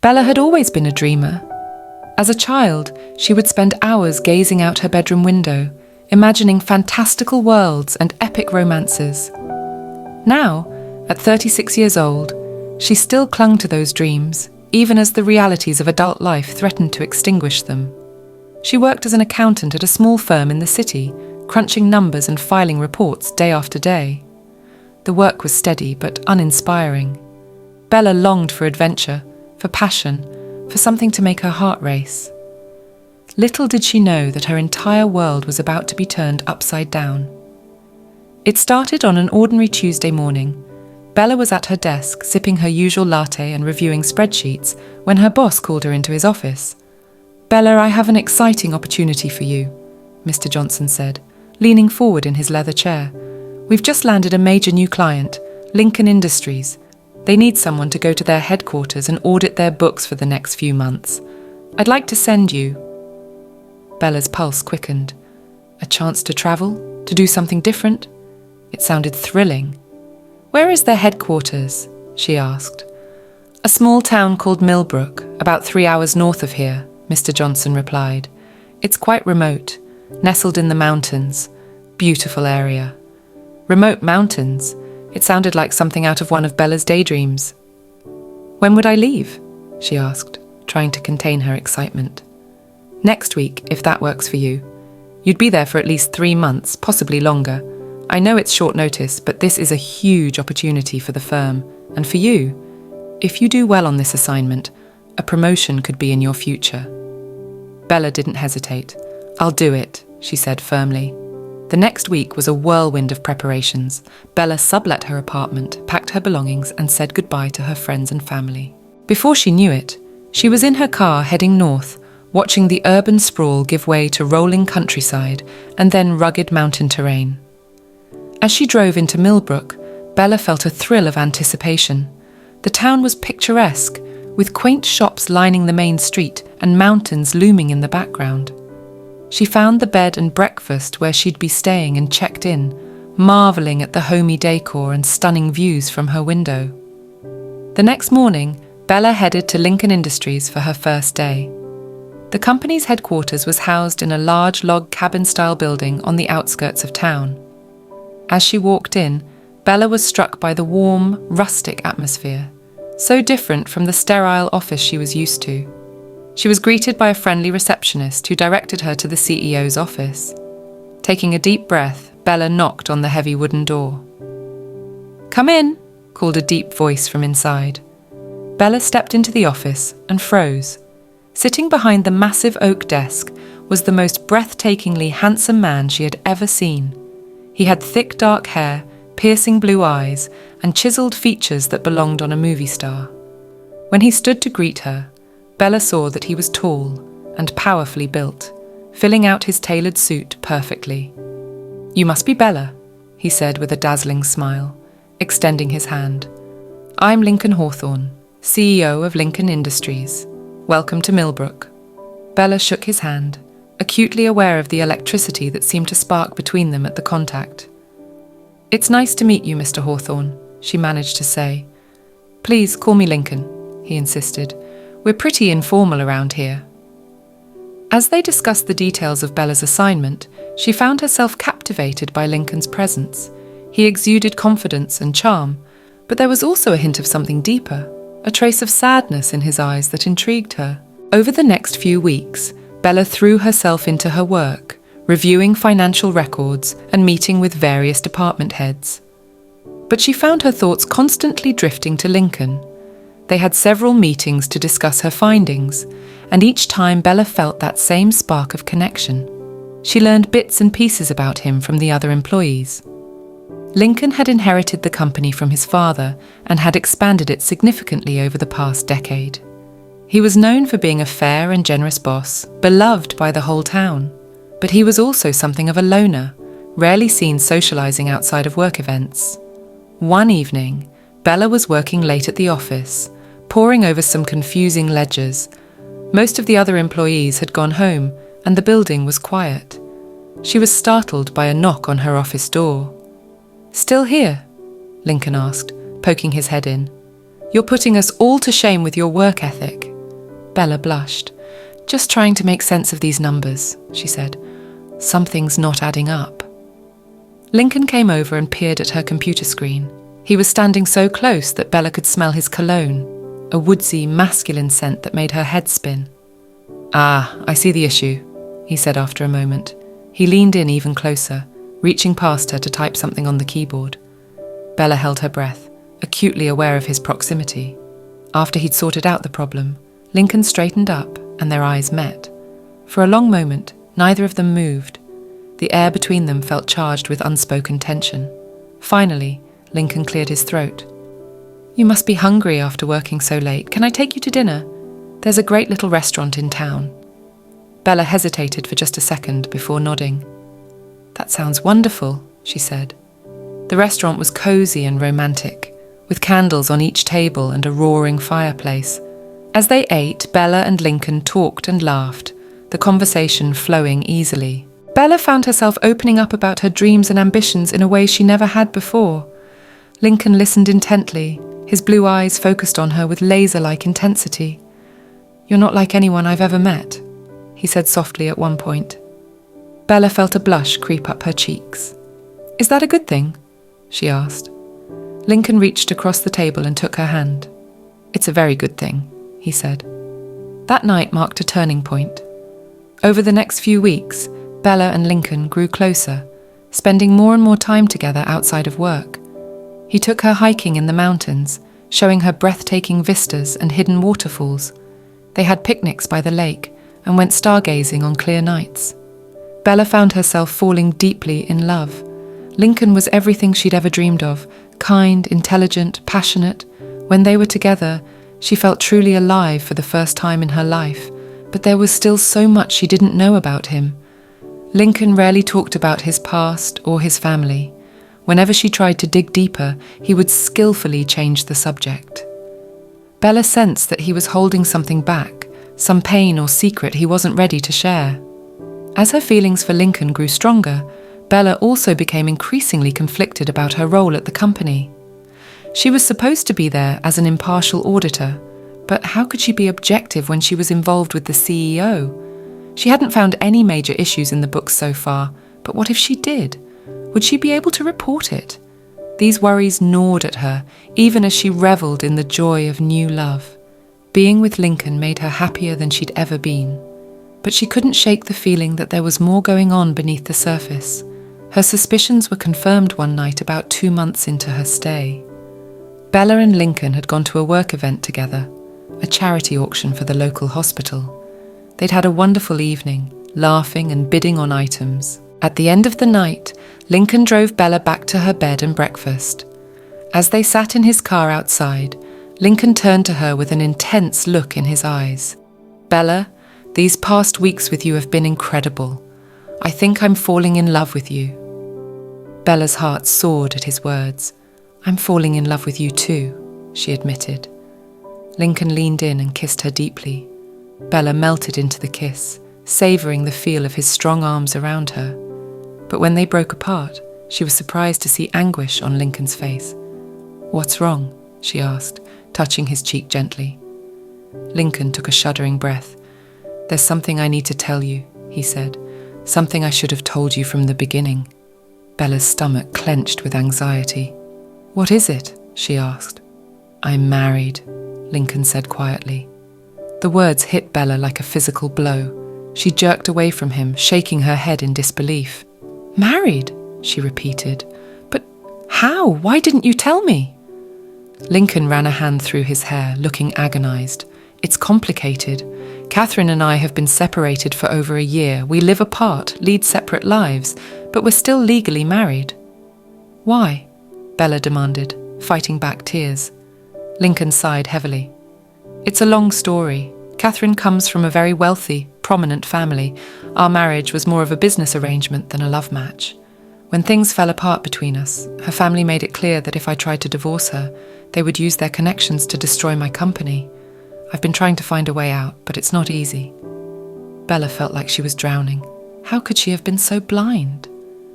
Bella had always been a dreamer. As a child, she would spend hours gazing out her bedroom window, imagining fantastical worlds and epic romances. Now, at 36 years old, she still clung to those dreams, even as the realities of adult life threatened to extinguish them. She worked as an accountant at a small firm in the city, crunching numbers and filing reports day after day. The work was steady but uninspiring. Bella longed for adventure, for passion, for something to make her heart race. Little did she know that her entire world was about to be turned upside down. It started on an ordinary Tuesday morning. Bella was at her desk, sipping her usual latte and reviewing spreadsheets, when her boss called her into his office. "Bella, I have an exciting opportunity for you," Mr. Johnson said, leaning forward in his leather chair. "We've just landed a major new client, Lincoln Industries. They need someone to go to their headquarters and audit their books for the next few months. I'd like to send you." Bella's pulse quickened. A chance to travel? To do something different? It sounded thrilling. "Where is their headquarters?" she asked. "A small town called Millbrook, about 3 hours north of here," Mr. Johnson replied. "It's quite remote, nestled in the mountains. Beautiful area." Remote mountains? It sounded like something out of one of Bella's daydreams. "When would I leave?" she asked, trying to contain her excitement. "Next week, if that works for you. You'd be there for at least 3 months, possibly longer. I know it's short notice, but this is a huge opportunity for the firm, and for you. If you do well on this assignment, a promotion could be in your future." Bella didn't hesitate. "I'll do it," she said firmly. The next week was a whirlwind of preparations. Bella sublet her apartment, packed her belongings, and said goodbye to her friends and family. Before she knew it, she was in her car heading north, watching the urban sprawl give way to rolling countryside and then rugged mountain terrain. As she drove into Millbrook, Bella felt a thrill of anticipation. The town was picturesque, with quaint shops lining the main street and mountains looming in the background. She found the bed and breakfast where she'd be staying and checked in, marvelling at the homey decor and stunning views from her window. The next morning, Bella headed to Lincoln Industries for her first day. The company's headquarters was housed in a large log cabin-style building on the outskirts of town. As she walked in, Bella was struck by the warm, rustic atmosphere, so different from the sterile office she was used to. She was greeted by a friendly receptionist who directed her to the CEO's office. Taking a deep breath, Bella knocked on the heavy wooden door. "Come in," called a deep voice from inside. Bella stepped into the office and froze. Sitting behind the massive oak desk was the most breathtakingly handsome man she had ever seen. He had thick dark hair, piercing blue eyes, and chiseled features that belonged on a movie star. When he stood to greet her, Bella saw that he was tall and powerfully built, filling out his tailored suit perfectly. "You must be Bella," he said with a dazzling smile, extending his hand. "I'm Lincoln Hawthorne, CEO of Lincoln Industries. Welcome to Millbrook." Bella shook his hand, acutely aware of the electricity that seemed to spark between them at the contact. "It's nice to meet you, Mr. Hawthorne," she managed to say. "Please call me Lincoln," he insisted. "We're pretty informal around here." As they discussed the details of Bella's assignment, she found herself captivated by Lincoln's presence. He exuded confidence and charm, but there was also a hint of something deeper, a trace of sadness in his eyes that intrigued her. Over the next few weeks, Bella threw herself into her work, reviewing financial records and meeting with various department heads. But she found her thoughts constantly drifting to Lincoln. They had several meetings to discuss her findings, and each time Bella felt that same spark of connection. She learned bits and pieces about him from the other employees. Lincoln had inherited the company from his father and had expanded it significantly over the past decade. He was known for being a fair and generous boss, beloved by the whole town. But he was also something of a loner, rarely seen socializing outside of work events. One evening, Bella was working late at the office, poring over some confusing ledgers. Most of the other employees had gone home, and the building was quiet. She was startled by a knock on her office door. "Still here?" Lincoln asked, poking his head in. "You're putting us all to shame with your work ethic." Bella blushed. "Just trying to make sense of these numbers," she said. "Something's not adding up." Lincoln came over and peered at her computer screen. He was standing so close that Bella could smell his cologne, a woodsy, masculine scent that made her head spin. "Ah, I see the issue," he said after a moment. He leaned in even closer, reaching past her to type something on the keyboard. Bella held her breath, acutely aware of his proximity. After he'd sorted out the problem, Lincoln straightened up and their eyes met. For a long moment, neither of them moved. The air between them felt charged with unspoken tension. Finally, Lincoln cleared his throat. "You must be hungry after working so late. Can I take you to dinner? There's a great little restaurant in town." Bella hesitated for just a second before nodding. "That sounds wonderful," she said. The restaurant was cozy and romantic, with candles on each table and a roaring fireplace. As they ate, Bella and Lincoln talked and laughed, the conversation flowing easily. Bella found herself opening up about her dreams and ambitions in a way she never had before. Lincoln listened intently, his blue eyes focused on her with laser-like intensity. "You're not like anyone I've ever met," he said softly at one point. Bella felt a blush creep up her cheeks. "Is that a good thing?" she asked. Lincoln reached across the table and took her hand. "It's a very good thing," he said. That night marked a turning point. Over the next few weeks, Bella and Lincoln grew closer, spending more and more time together outside of work. He took her hiking in the mountains, showing her breathtaking vistas and hidden waterfalls. They had picnics by the lake and went stargazing on clear nights. Bella found herself falling deeply in love. Lincoln was everything she'd ever dreamed of, kind, intelligent, passionate. When they were together, she felt truly alive for the first time in her life, but there was still so much she didn't know about him. Lincoln rarely talked about his past or his family. Whenever she tried to dig deeper, he would skillfully change the subject. Bella sensed that he was holding something back, some pain or secret he wasn't ready to share. As her feelings for Lincoln grew stronger, Bella also became increasingly conflicted about her role at the company. She was supposed to be there as an impartial auditor, but how could she be objective when she was involved with the CEO? She hadn't found any major issues in the books so far, but what if she did? Would she be able to report it? These worries gnawed at her, even as she revelled in the joy of new love. Being with Lincoln made her happier than she'd ever been. But she couldn't shake the feeling that there was more going on beneath the surface. Her suspicions were confirmed one night about 2 months into her stay. Bella and Lincoln had gone to a work event together, a charity auction for the local hospital. They'd had a wonderful evening, laughing and bidding on items. At the end of the night, Lincoln drove Bella back to her bed and breakfast. As they sat in his car outside, Lincoln turned to her with an intense look in his eyes. "Bella, these past weeks with you have been incredible. I think I'm falling in love with you." Bella's heart soared at his words. "I'm falling in love with you too," she admitted. Lincoln leaned in and kissed her deeply. Bella melted into the kiss, savouring the feel of his strong arms around her. But when they broke apart, she was surprised to see anguish on Lincoln's face. "What's wrong?" she asked, touching his cheek gently. Lincoln took a shuddering breath. "There's something I need to tell you," he said. "Something I should have told you from the beginning." Bella's stomach clenched with anxiety. "What is it?" she asked. "I'm married," Lincoln said quietly. The words hit Bella like a physical blow. She jerked away from him, shaking her head in disbelief. "Married?" she repeated. "But how? Why didn't you tell me?" Lincoln ran a hand through his hair, looking agonized. "It's complicated. Catherine and I have been separated for over a year. We live apart, lead separate lives, but we're still legally married." "Why?" Bella demanded, fighting back tears. Lincoln sighed heavily. "It's a long story. Catherine comes from a very wealthy, prominent family. Our marriage was more of a business arrangement than a love match. When things fell apart between us, her family made it clear that if I tried to divorce her, they would use their connections to destroy my company. I've been trying to find a way out, but it's not easy." Bella felt like she was drowning. How could she have been so blind?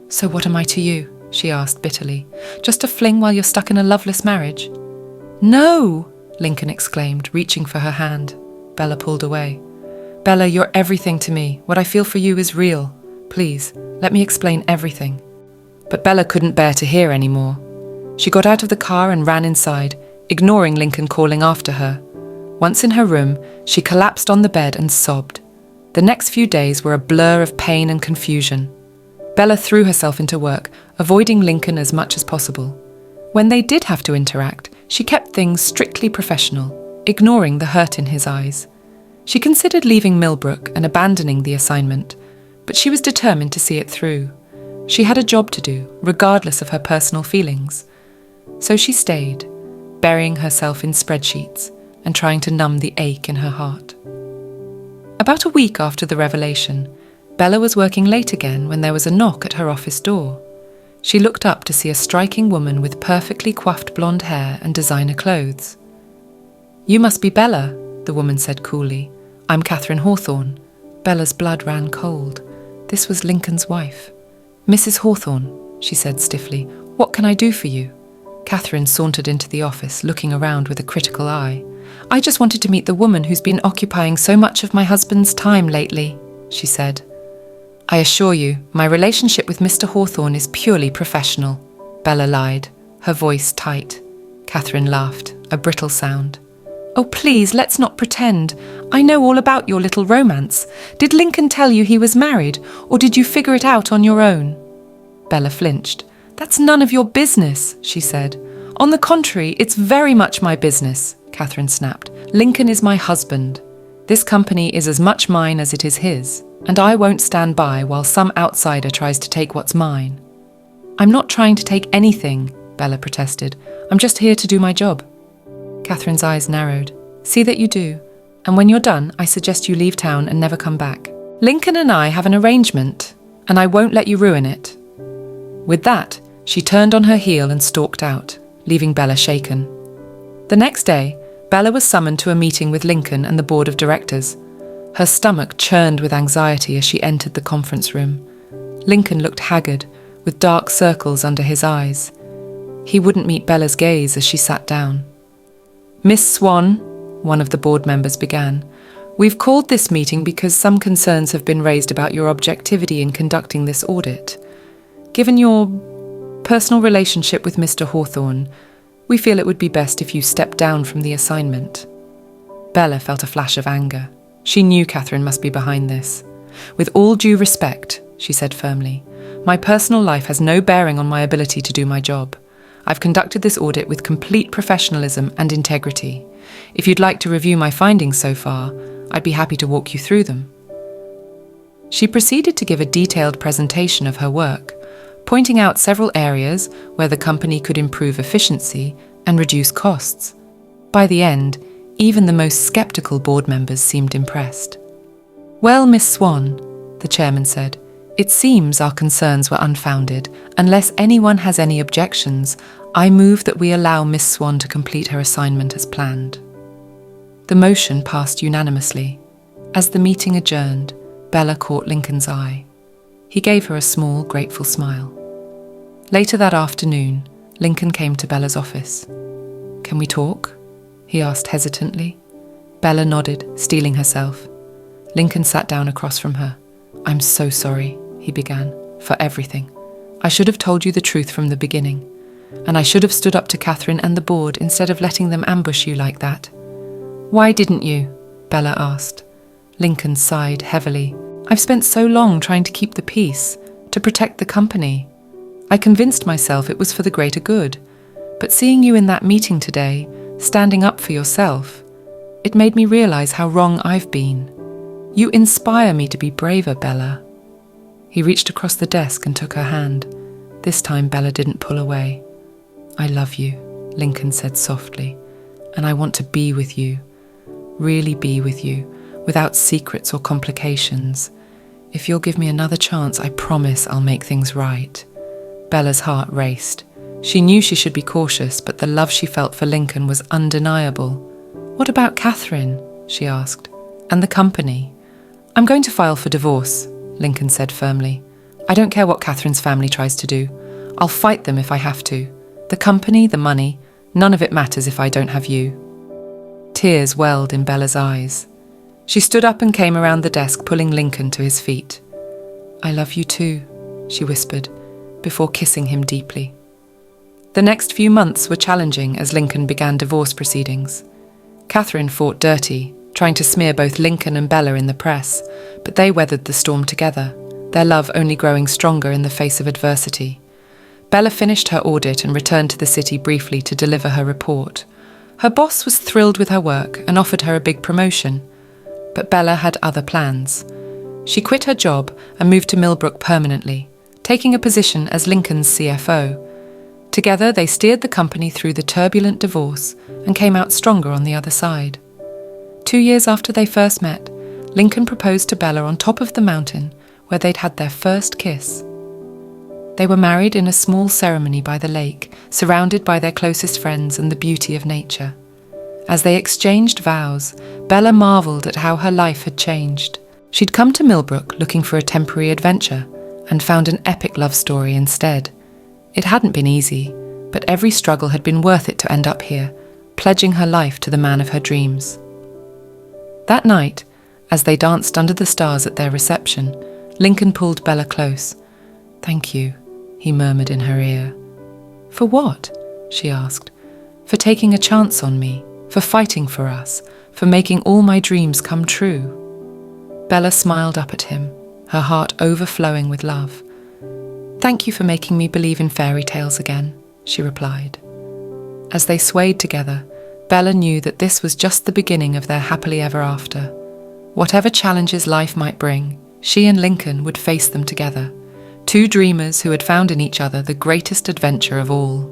"So what am I to you?" she asked bitterly. "Just a fling while you're stuck in a loveless marriage?" "No!" Lincoln exclaimed, reaching for her hand. Bella pulled away. Bella, you're everything to me. What I feel for you is real. Please, let me explain everything. But Bella couldn't bear to hear any more. She got out of the car and ran inside, ignoring Lincoln calling after her. Once in her room, she collapsed on the bed and sobbed. The next few days were a blur of pain and confusion. Bella threw herself into work, avoiding Lincoln as much as possible. When they did have to interact, she kept things strictly professional, ignoring the hurt in his eyes. She considered leaving Millbrook and abandoning the assignment, but she was determined to see it through. She had a job to do, regardless of her personal feelings. So she stayed, burying herself in spreadsheets and trying to numb the ache in her heart. About a week after the revelation, Bella was working late again when there was a knock at her office door. She looked up to see a striking woman with perfectly coiffed blonde hair and designer clothes. "You must be Bella," the woman said coolly. "I'm Catherine Hawthorne." Bella's blood ran cold. This was Lincoln's wife. "Mrs. Hawthorne," she said stiffly, "what can I do for you?" Catherine sauntered into the office, looking around with a critical eye. "I just wanted to meet the woman who's been occupying so much of my husband's time lately," she said. "I assure you, my relationship with Mr. Hawthorne is purely professional," Bella lied, her voice tight. Catherine laughed, a brittle sound. "Oh, please, let's not pretend. I know all about your little romance. Did Lincoln tell you he was married, or did you figure it out on your own?" Bella flinched. "That's none of your business," she said. "On the contrary, it's very much my business," Catherine snapped. "Lincoln is my husband. This company is as much mine as it is his, and I won't stand by while some outsider tries to take what's mine." "I'm not trying to take anything," Bella protested. "I'm just here to do my job." Catherine's eyes narrowed. "See that you do, and when you're done, I suggest you leave town and never come back. Lincoln and I have an arrangement, and I won't let you ruin it." With that, she turned on her heel and stalked out, leaving Bella shaken. The next day, Bella was summoned to a meeting with Lincoln and the board of directors. Her stomach churned with anxiety as she entered the conference room. Lincoln looked haggard, with dark circles under his eyes. He wouldn't meet Bella's gaze as she sat down. "Miss Swan," one of the board members began, "we've called this meeting because some concerns have been raised about your objectivity in conducting this audit. Given your personal relationship with Mr. Hawthorne, we feel it would be best if you stepped down from the assignment." Bella felt a flash of anger. She knew Catherine must be behind this. "With all due respect," she said firmly, "my personal life has no bearing on my ability to do my job. I've conducted this audit with complete professionalism and integrity. If you'd like to review my findings so far, I'd be happy to walk you through them." She proceeded to give a detailed presentation of her work, pointing out several areas where the company could improve efficiency and reduce costs. By the end, even the most skeptical board members seemed impressed. "Well, Miss Swan," the chairman said, "it seems our concerns were unfounded. Unless anyone has any objections, I move that we allow Miss Swan to complete her assignment as planned." The motion passed unanimously. As the meeting adjourned, Bella caught Lincoln's eye. He gave her a small, grateful smile. Later that afternoon, Lincoln came to Bella's office. "Can we talk?" he asked hesitantly. Bella nodded, steeling herself. Lincoln sat down across from her. "I'm so sorry," he began, "for everything. I should have told you the truth from the beginning, and I should have stood up to Catherine and the board instead of letting them ambush you like that." "Why didn't you?" Bella asked. Lincoln sighed heavily. "I've spent so long trying to keep the peace, to protect the company. I convinced myself it was for the greater good, but seeing you in that meeting today, standing up for yourself, it made me realize how wrong I've been. You inspire me to be braver, Bella." He reached across the desk and took her hand. This time Bella didn't pull away. "I love you," Lincoln said softly, "and I want to be with you, really be with you, without secrets or complications. If you'll give me another chance, I promise I'll make things right." Bella's heart raced. She knew she should be cautious, but the love she felt for Lincoln was undeniable. "What about Catherine?" she asked. "And the company?" "I'm going to file for divorce," Lincoln said firmly. "I don't care what Catherine's family tries to do. I'll fight them if I have to. The company, the money, none of it matters if I don't have you." Tears welled in Bella's eyes. She stood up and came around the desk, pulling Lincoln to his feet. "I love you too," she whispered, before kissing him deeply. The next few months were challenging as Lincoln began divorce proceedings. Catherine fought dirty, trying to smear both Lincoln and Bella in the press, but they weathered the storm together, their love only growing stronger in the face of adversity. Bella finished her audit and returned to the city briefly to deliver her report. Her boss was thrilled with her work and offered her a big promotion, but Bella had other plans. She quit her job and moved to Millbrook permanently, taking a position as Lincoln's CFO. Together, they steered the company through the turbulent divorce and came out stronger on the other side. 2 years after they first met, Lincoln proposed to Bella on top of the mountain where they'd had their first kiss. They were married in a small ceremony by the lake, surrounded by their closest friends and the beauty of nature. As they exchanged vows, Bella marvelled at how her life had changed. She'd come to Millbrook looking for a temporary adventure and found an epic love story instead. It hadn't been easy, but every struggle had been worth it to end up here, pledging her life to the man of her dreams. That night, as they danced under the stars at their reception, Lincoln pulled Bella close. "Thank you," he murmured in her ear. "For what?" she asked. "For taking a chance on me, for fighting for us, for making all my dreams come true." Bella smiled up at him, her heart overflowing with love. "Thank you for making me believe in fairy tales again," she replied. As they swayed together, Bella knew that this was just the beginning of their happily ever after. Whatever challenges life might bring, she and Lincoln would face them together, two dreamers who had found in each other the greatest adventure of all.